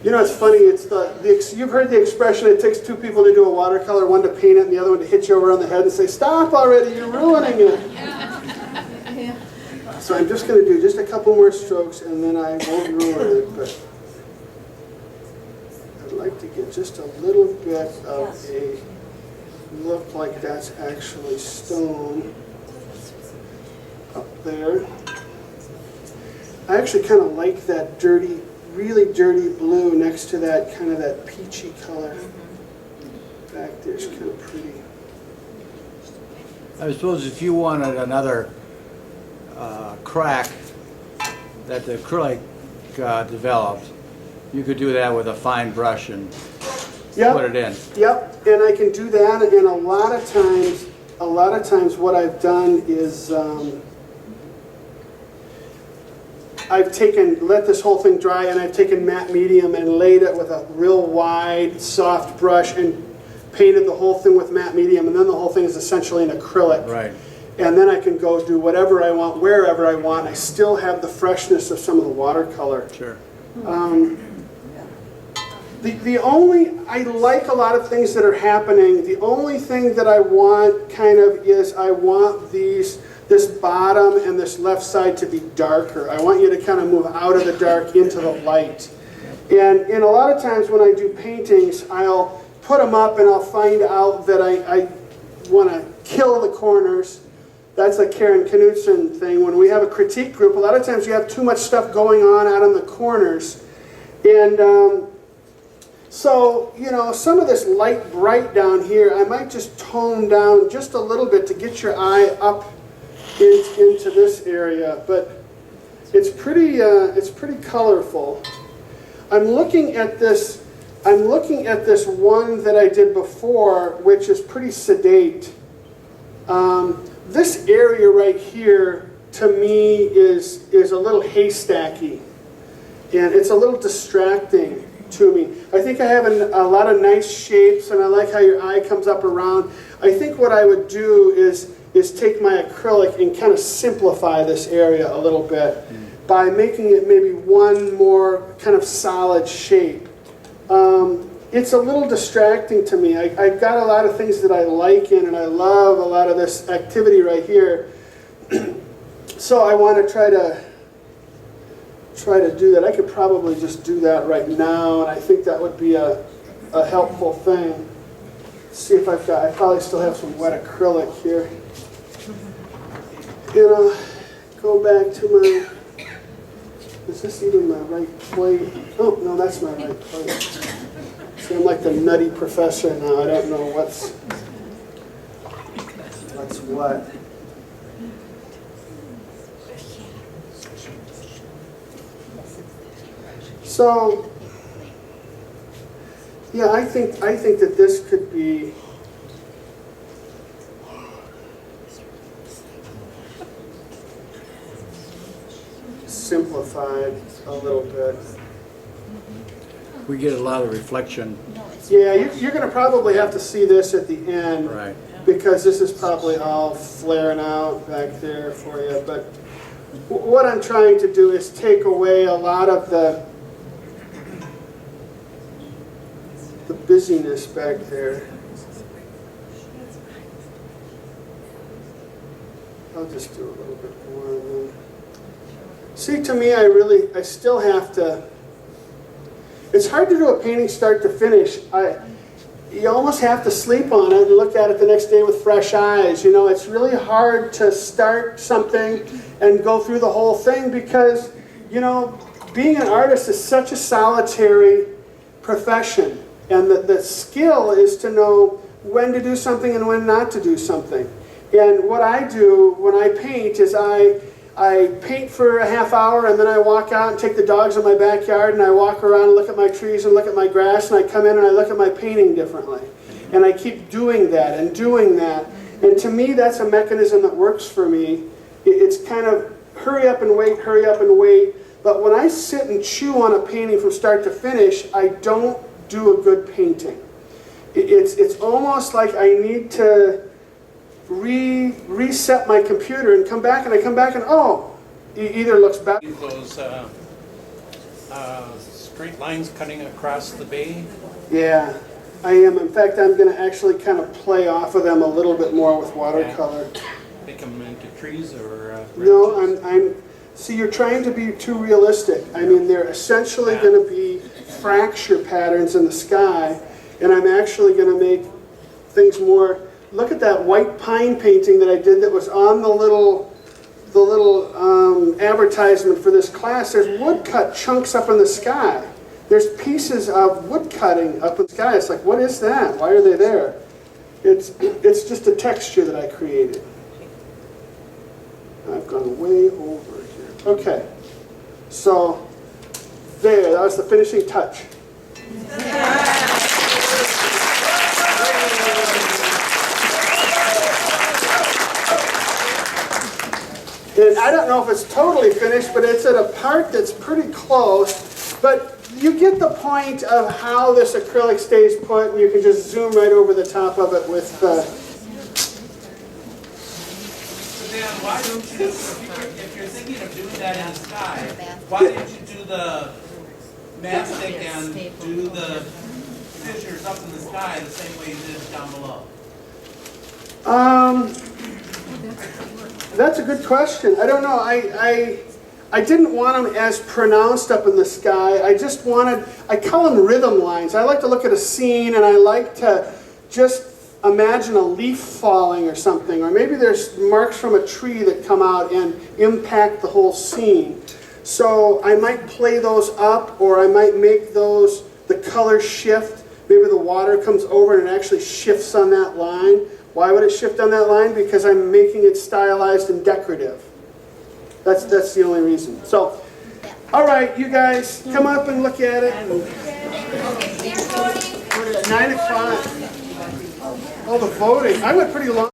You know, it's funny, it's you've heard the expression, it takes two people to do a watercolor, one to paint it and the other one to hit you over on the head and say, stop already, you're ruining it. So I'm just going to do just a couple more strokes and then I won't ruin it, but I'd like to get just a little bit of a look like that's actually stone up there. I actually kind of like that dirty, really dirty blue next to that kind of that peachy color back there. It's kind of pretty. I suppose if you wanted another crack that the acrylic developed, you could do that with a fine brush and put it in. Yep, and I can do that. And a lot of times, what I've done is I've let this whole thing dry, and I've taken matte medium and laid it with a real wide, soft brush and painted the whole thing with matte medium, and then the whole thing is essentially an acrylic. Right. And then I can go do whatever I want, wherever I want. I still have the freshness of some of the watercolor. Sure. I like a lot of things that are happening. The only thing that I want kind of is I want this bottom and this left side to be darker. I want you to kind of move out of the dark into the light. And a lot of times when I do paintings, I'll put them up and I'll find out that I want to kill the corners. That's a Karen Knudsen thing. When we have a critique group, a lot of times you have too much stuff going on out in the corners. And so, you know, some of this light bright down here, I might just tone down just a little bit to get your eye up into this area. But it's pretty colorful. I'm looking at this one that I did before, which is pretty sedate. This area right here, to me, is a little haystacky, and it's a little distracting to me. I think I have a lot of nice shapes, and I like how your eye comes up around. I think what I would do is take my acrylic and kind of simplify this area a little bit by making it maybe one more kind of solid shape. It's a little distracting to me. I've got a lot of things that I like in, and I love a lot of this activity right here. So I want to try to do that. I could probably just do that right now, and I think that would be a helpful thing. Let's see if I probably still have some wet acrylic here. You know, go back to my, is this even my right plate? Oh, no, that's my right plate. See, I'm like the nutty professor now. I don't know what's what. So, yeah, I think that this could be simplified a little bit. We get a lot of reflection. Yeah, you're going to probably have to see this at the end, Right. Because this is probably all flaring out back there for you. But what I'm trying to do is take away a lot of the busyness back there. I'll just do a little bit more. And then. See, to me, I still have to. It's hard to do a painting start to finish. You almost have to sleep on it and look at it the next day with fresh eyes. You know, it's really hard to start something and go through the whole thing because, you know, being an artist is such a solitary profession. And the skill is to know when to do something and when not to do something. And what I do when I paint is I paint for a half hour and then I walk out and take the dogs in my backyard and I walk around and look at my trees and look at my grass and I come in and I look at my painting differently. And I keep doing that and doing that. And to me, that's a mechanism that works for me. It's kind of hurry up and wait, hurry up and wait. But when I sit and chew on a painting from start to finish, I don't do a good painting. It's almost like I need to reset my computer and come back, and I come back and oh, it either looks better. Those straight lines cutting across the bay? Yeah, I am. In fact, I'm going to actually kind of play off of them a little bit more with watercolor. Make them into trees or No, see, you're trying to be too realistic. I mean, they're essentially going to be fracture patterns in the sky, and I'm actually going to make things more. Look at that white pine painting that I did that was on the little advertisement for this class. There's woodcut chunks up in the sky. There's pieces of wood cutting up in the sky. It's like, what is that? Why are they there? It's just a texture that I created. I've gone way over here. Okay, so there, that was the finishing touch. And I don't know if it's totally finished, but it's at a part that's pretty close. But you get the point of how this acrylic stays put, and you can just zoom right over the top of it with Dan, why don't you, if you're thinking of doing that in the sky, why didn't you do the mastic and do the fissures up in the sky the same way you did down below? That's a good question. I don't know. I didn't want them as pronounced up in the sky. I just wanted, I call them rhythm lines. I like to look at a scene and I like to just imagine a leaf falling or something, or maybe there's marks from a tree that come out and impact the whole scene. So I might play those up, or I might make those, the color shift. Maybe the water comes over and it actually shifts on that line. Why would it shift on that line? Because I'm making it stylized and decorative. That's the only reason. So, all right, you guys, come up and look at it. We're at 9 o'clock. Oh, the voting. I went pretty long.